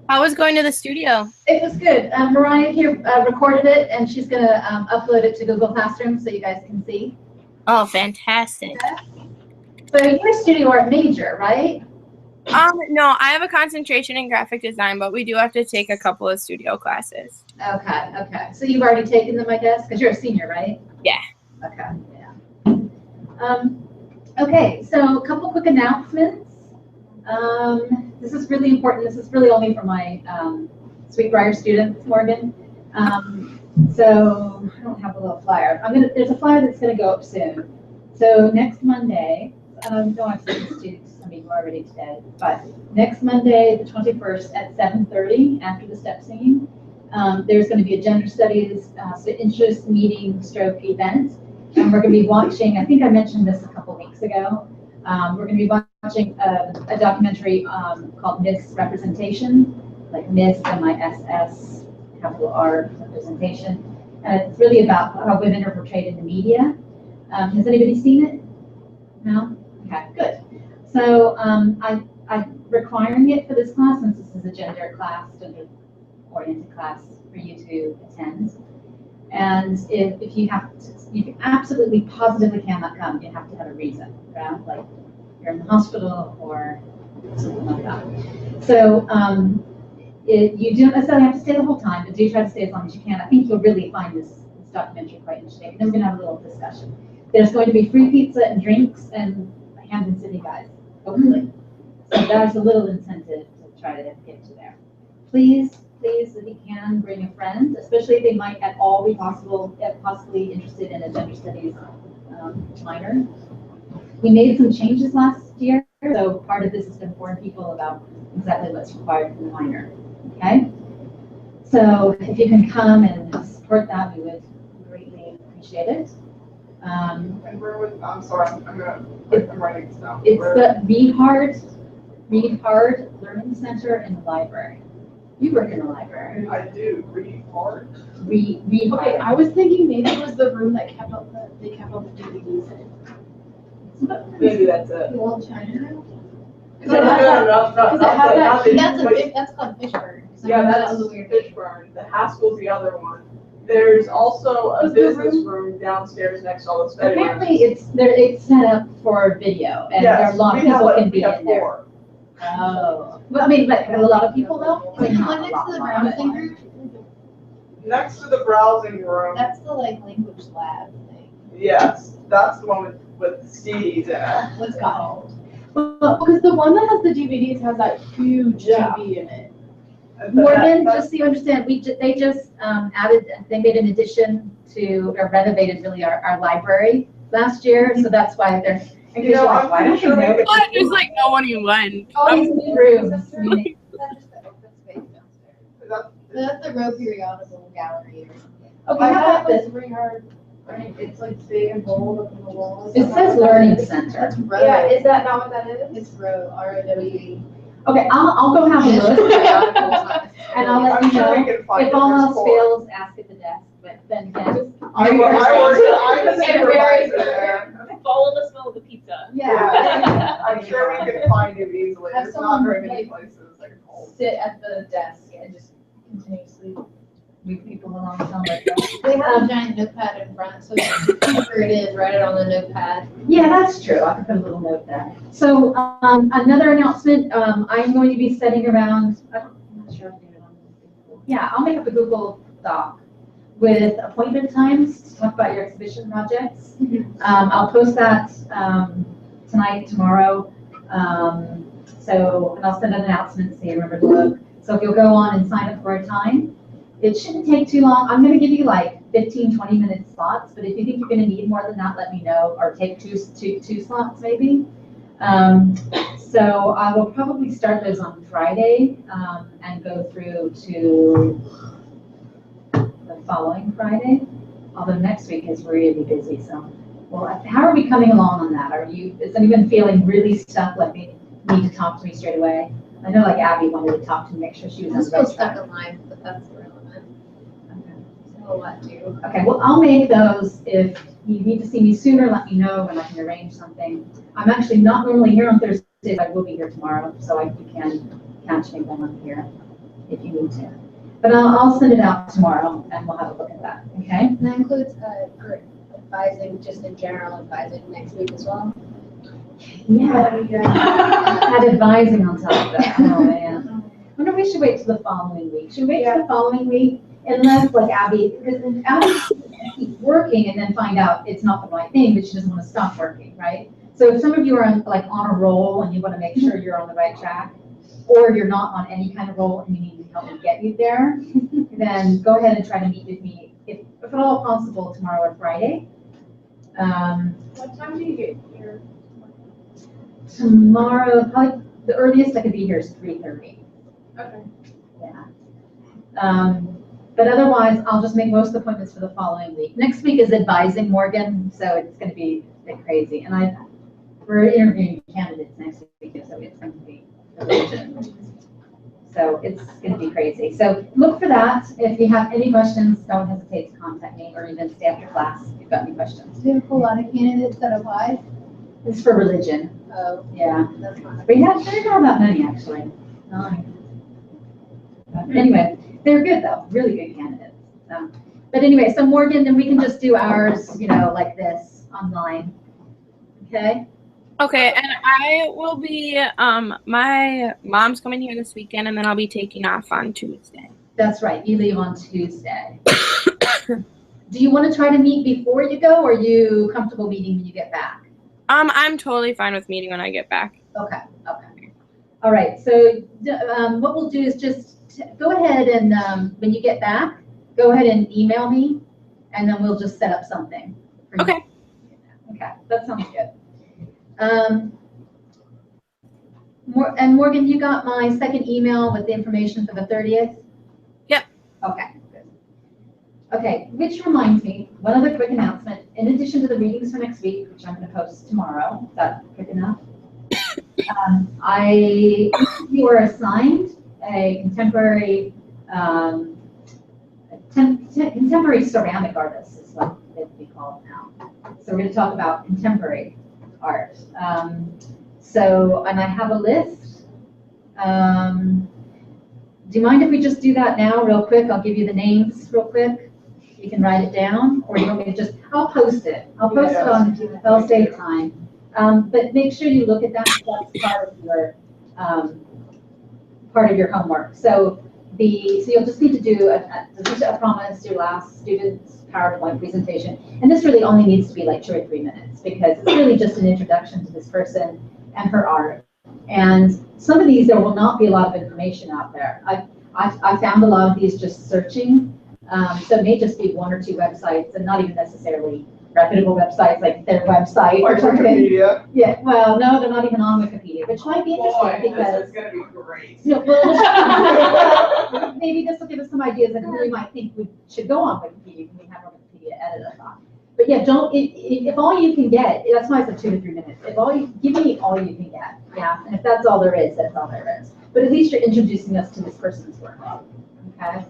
How was going to the studio? It was good. Mariah here recorded it, and she's going to upload it to Google Classroom so you guys can see. Oh, fantastic. Okay. So you're a studio art major, right? No, I have a concentration in graphic design, but we do have to take a couple of studio classes. Okay. So you've already taken them, I guess, because you're a senior, right? Yeah. Okay, yeah. Okay, so a couple quick announcements. This is really important. This is really only for my Sweetbriar students, Morgan. So I don't have a little flyer. There's a flyer that's going to go up soon. So next Monday, no, I've sent this to some people already today, but next Monday, the 21st at 7:30 after the step singing, there's going to be a gender studies interest meeting stroke event. And we're going to be watching, I think I mentioned this a couple weeks ago, we're going to be watching a documentary called Miss Representation, like Miss, M-I-S-S, capital R, representation. And it's really about how women are portrayed in the media. Has anybody seen it? No? Okay, good. So I'm requiring it for this class, since this is a gender-oriented class for you to attend. And if you have to, you absolutely positively cannot come, you have to have a reason, right? Like you're in the hospital or something like that. So you don't necessarily have to stay the whole time, but do try to stay as long as you can. I think you'll really find this documentary quite interesting. And then we're going to have a little discussion. There's going to be free pizza and drinks and Hampton City guys, hopefully. So that's a little incentive to try to get to there. Please, if you can, bring a friend, especially if they might at all be possibly interested in a gender studies minor. We made some changes last year, so part of this is to inform people about exactly what's required for the minor. Okay? So if you can come and support that, we would greatly appreciate it. And where would, I'm sorry, I'm writing this down. It's the Read Hard Learning Center in the library. You work in the library. I do. Read hard. Read Okay, hard. I was thinking maybe it was the room that kept all the DVDs in. Maybe that's it. The old China room? No, That's called Fishburne. Yeah, that's Fishburne. The Haskell's the other one. There's also a business room downstairs next to all the study rooms. Apparently, it's set up for video, and there are a lot of people can be in there. Oh, well, I mean, but a lot of people though. Wait, the one next to the browsing room? Next to the browsing room. That's the language lab thing. Yes, that's the one with CDs in it. What's it called? Well, because the one that has the DVDs has that huge TV in it. Morgan, just so you understand, they just they made an addition to, or renovated really our library last year, so that's why they're. You know, I'm pretty sure There's like no one who went. All these new rooms. That's just the open space downstairs. That's the Row Periodical Gallery or something. Okay, I how thought about it was this? really hard. Right? It's like big and bold up on the walls. It says Learning Center. That's Row. Yeah, is that not what that is? It's Row, R-O-W-E. Okay, I'll go have a look, and I'll let I'm you sure know. we can find If it. all There's else four. fails, ask at the desk, but then again. I'm a supervisor there. Follow the smell of the pizza. Yeah, I'm sure we can find you easily. Have There's not someone, very many like, places that are cold. Sit at the desk and just continuously. Move people along some like that. They have a giant notepad in front, so whatever it is, write it on the notepad. Yeah, that's true. I could put a little note there. So another announcement, I'm going to be setting around, I'm not sure if I did it on Google. Yeah, I'll make up a Google Doc with appointment times to talk about your exhibition projects. I'll post that tonight, tomorrow. And I'll send an announcement so you remember to look. So if you'll go on and sign up for a time, it shouldn't take too long. I'm going to give you like 15, 20-minute slots, but if you think you're going to need more than that, let me know, or take two slots maybe. So I will probably start those on Friday and go through to the following Friday, although next week is really busy. So, well, how are we coming along on that? Is anyone feeling really stuck, like they need to talk to me straight away? I know like Abby wanted to talk to me, make sure she was I'm on the still right stuck track. in line, but that's irrelevant. Okay. Still a lot to do. Okay, well, I'll make those. If you need to see me sooner, let me know and I can arrange something. I'm actually not normally here on Thursday, but I will be here tomorrow, so you can catch me when I'm here. if you need to. But I'll send it out tomorrow and we'll have a look at that, okay? And that includes advising, just in general, advising next week as well. Yeah. Had advising on top of that, oh man. I wonder if we should wait till the following week. Should we wait till the following week? Unless like Abby, because Abby keeps working and then find out it's not the right thing, but she doesn't want to stop working, right? So if some of you are on a roll and you want to make sure you're on the right track, or you're not on any kind of roll and you need me to help me get you there, then go ahead and try to meet with me, if at all possible, tomorrow or Friday. What time do you get here? Tomorrow, probably the earliest I could be here is 3:30. Okay. Yeah. But otherwise, I'll just make most appointments for the following week. Next week is advising Morgan, so it's going to be a bit crazy. And we're interviewing candidates next week, so it's going to be religion. So it's going to be crazy. So look for that. If you have any questions, don't hesitate to contact me, or even stay after class if you've got any questions. Do you have a lot of candidates that apply? This is for religion. Oh, Yeah. that's fine. We have, they're not that many, actually. 9. But anyway, they're good, though. Really good candidates. But anyway, so Morgan, then we can just do ours, like this online. Okay? Okay, and I will be, my mom's coming here this weekend, and then I'll be taking off on Tuesday. That's right. You leave on Tuesday. Do you want to try to meet before you go, or are you comfortable meeting when you get back? I'm totally fine with meeting when I get back. Okay. All right. So what we'll do is just go ahead and when you get back, go ahead and email me, and then we'll just set up something. Okay. Okay. That sounds good. And Morgan, you got my second email with the information for the 30th? Yep. Okay, good. Okay, which reminds me, one other quick announcement. In addition to the readings for next week, which I'm going to post tomorrow, is that quick enough? You are assigned a contemporary contemporary ceramic artist is what it would be called now. So we're going to talk about contemporary art. And I have a list. Do you mind if we just do that now real quick? I'll give you the names real quick. You can write it down, or you want me to I'll post it. I'll post it on, I'll save time. But make sure you look at that, that's part of your homework. So you'll just need to do a promise, your last student's PowerPoint presentation. And this really only needs to be like 2 or 3 minutes, because it's really just an introduction to this person and her art. And some of these, there will not be a lot of information out there. I found a lot of these just searching. So it may just be 1 or 2 websites, and not even necessarily reputable websites like their website. Or Wikipedia. Yeah, well, no, they're not even on Wikipedia, which might be interesting Boy, because this is going to be great. Maybe this will give us some ideas that we might think we should go on Wikipedia when we have our Wikipedia editor on. But yeah, if all you can get, that's why I said 2 to 3 minutes. Give me all you can get, yeah. And if that's all there is, that's all there is. But at least you're introducing us to this person's work, okay?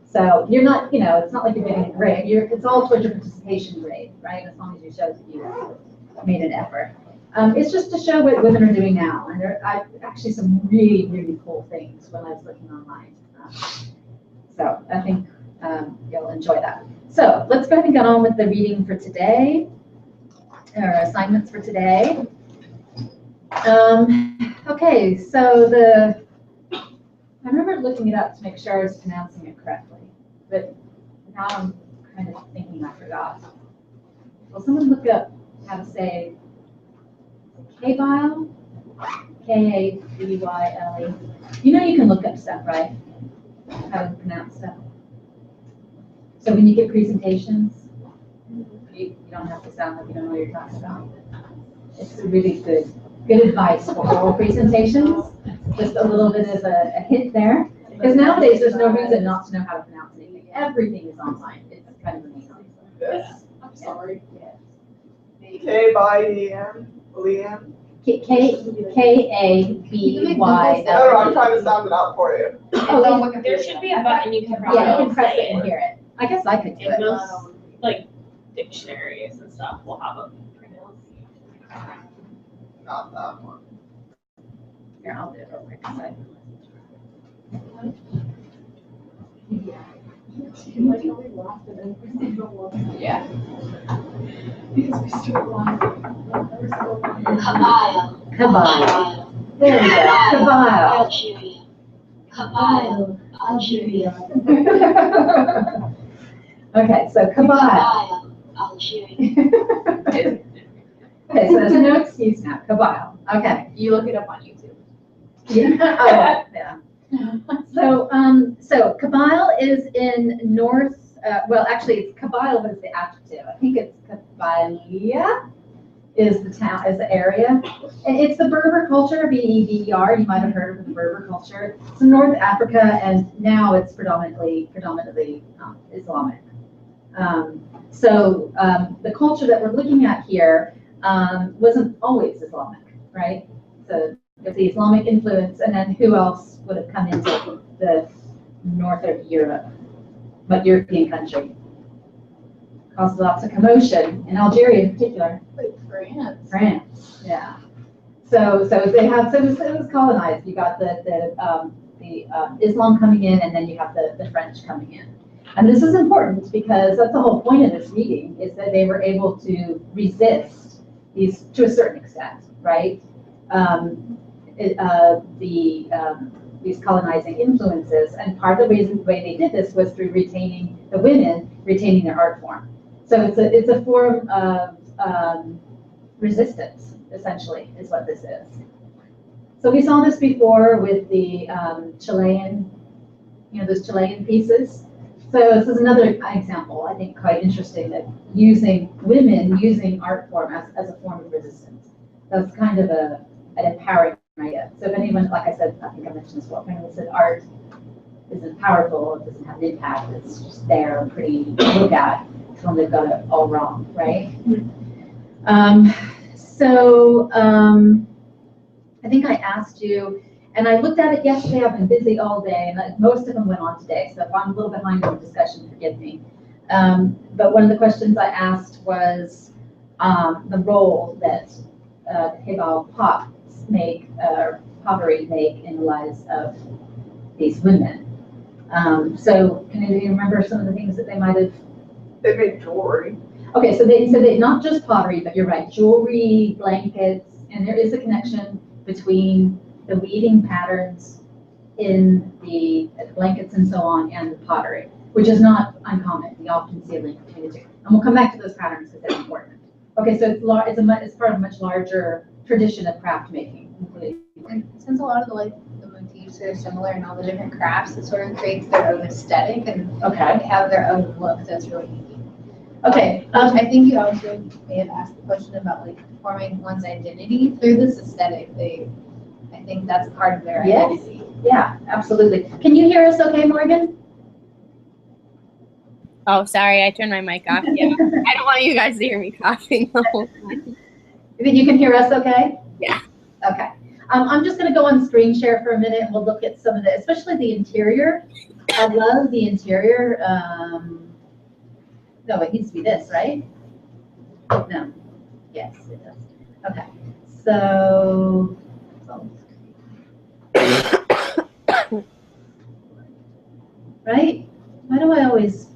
So you're not, it's not like you're getting a grade. It's all towards your participation grade, right? As long as you show that you made an effort. It's just to show what women are doing now. And there are actually some really, really cool things when I was looking online. So I think you'll enjoy that. So let's go ahead and get on with the reading for today, or assignments for today. Okay, so I remember looking it up to make sure I was pronouncing it correctly, but now I'm kind of thinking I forgot. Will someone look up how to say K-bile? K-A-B-Y-L-E. You can look up stuff, right? How to pronounce stuff. So when you get presentations, you don't have to sound like you don't know what you're talking about. It's really good advice for oral presentations. Just a little bit of a hint there. Because nowadays there's no reason not to know how to pronounce anything. Everything is online. It's kind of amazing. Yes. I'm sorry. K-by-E-N. Leanne. K-A-B-Y. No, I'm trying to sound it out for you. Oh, There should be a button you can press. yeah, you can press it and hear it. I guess I could do And it. most, like, dictionaries and stuff will have a pronunciation. Not that one. Here, I'll do it real quick. Like, we laughed and then we still laughing. Yeah. Because we still laughing. We're still laughing. Kabyle. There we go. Kabyle. Algeria. Kabyle, Algeria. Okay, so Kabyle. Kabyle, Algeria. Okay, so there's no excuse now. Kabyle. Okay. You look it up on YouTube. Yeah. Oh, yeah. So Kabyle is in north, well, actually it's Kabyle, but it's the adjective. I think it's Kabylia is the town, is the area. And it's the Berber culture, B-E-B-E-R. You might have heard of the Berber culture. It's in North Africa, and now it's predominantly Islamic. The culture that we're looking at here wasn't always Islamic, right? So there's the Islamic influence, and then who else would have come into the north of Europe? What European country? Caused lots of commotion in Algeria in particular. Like France. France, yeah. So it was colonized. You got the Islam coming in, and then you have the French coming in. And this is important because that's the whole point of this meeting, is that they were able to resist these to a certain extent, right? These colonizing influences, and part of the way they did this was through retaining the women, retaining their art form. So it's a form of resistance, essentially, is what this is. So we saw this before with the Chilean, those Chilean pieces. So this is another example, I think, quite interesting, that women using art form as a form of resistance. That's kind of an empowering idea. So if anyone, like I said, I think I mentioned this before, if anyone said art isn't powerful, it doesn't have an impact, it's just there and pretty to look at, it's when they've got it all wrong, right? I think I asked you, and I looked at it yesterday, I've been busy all day, and most of them went on today, so if I'm a little behind on the discussion, forgive me. But one of the questions I asked was the role that Hebal pots make, pottery make in the lives of these women. So can you remember some of the things that they might have? They made jewelry. Okay, so they not just pottery, but you're right, jewelry, blankets, and there is a connection between the weaving patterns in the blankets and so on and the pottery, which is not uncommon. We often see a link between the two. And we'll come back to those patterns because they're important. Okay, so it's part of a much larger tradition of craft making, including. And since a lot of the motifs are similar in all the different crafts, it sort of creates their own aesthetic and Okay. they have their own look that's really unique. Okay. I think you also may have asked the question about like forming one's identity through this aesthetic. I think that's part of their Yes. identity. Yeah, absolutely. Can you hear us okay, Morgan? Oh, sorry, I turned my mic off. Yeah, I don't want you guys to hear me coughing the whole time. You can hear us okay? Yeah. Okay. I'm just going to go on screen share for a minute, and we'll look at some of the, especially the interior. I love the interior. No, it needs to be this, right? No. Yes, it does. Okay. So. Right? Why do I always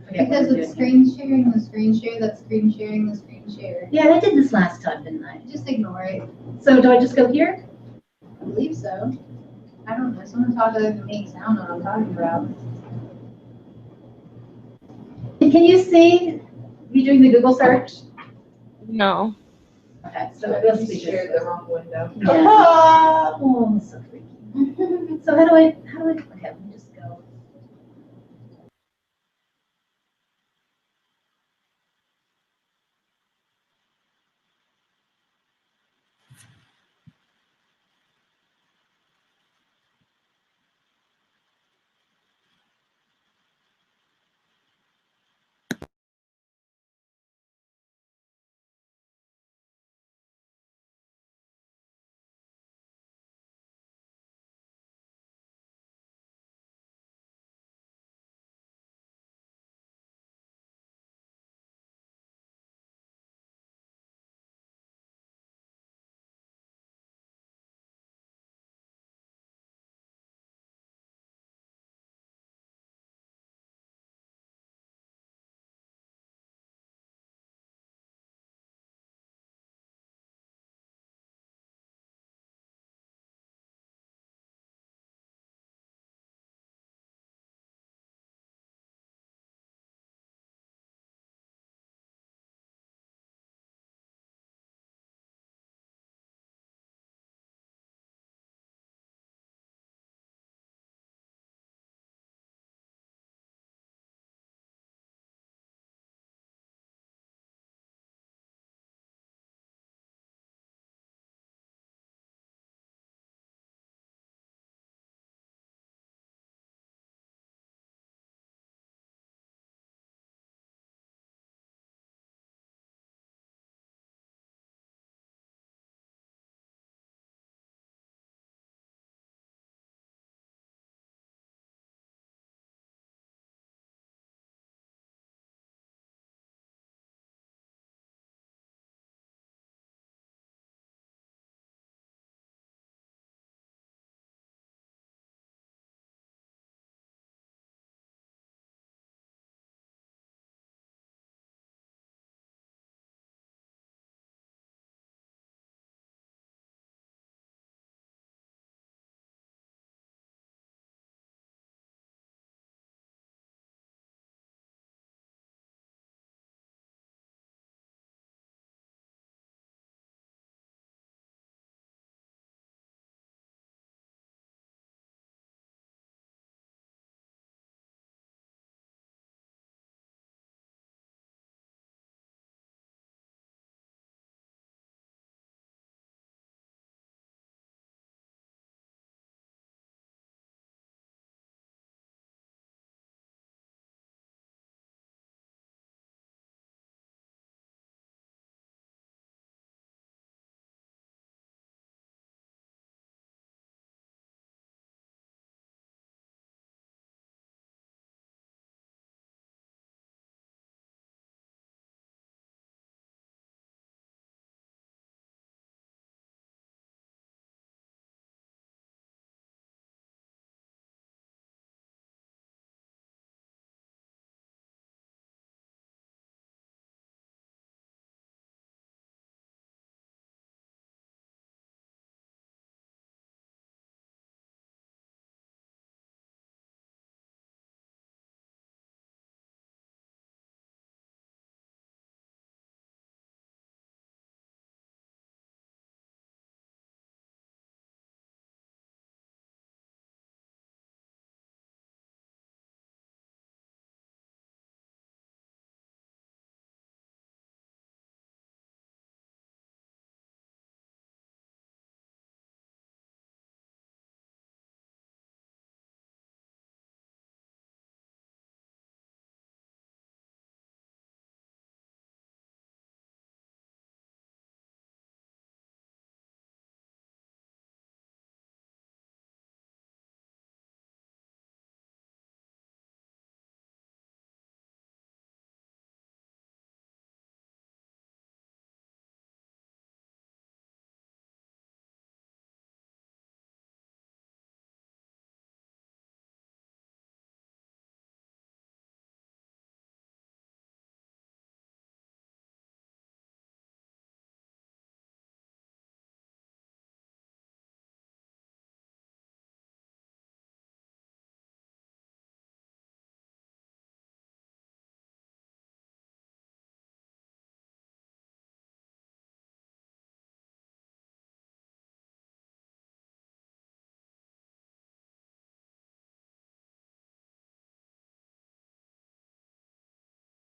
forget? Because what I'm it's doing screen sharing, the screen share, that's screen sharing, the screen share. here? Yeah, I did this last time, didn't I? Just ignore it. So do I just go here? I believe so. I don't know. Someone talk other than me, 'cause I don't know what I'm talking about. Can you see you doing the Google search? No. Okay, so So let's you see. shared the wrong window. Yeah. Oh, I'm so freaky. So how do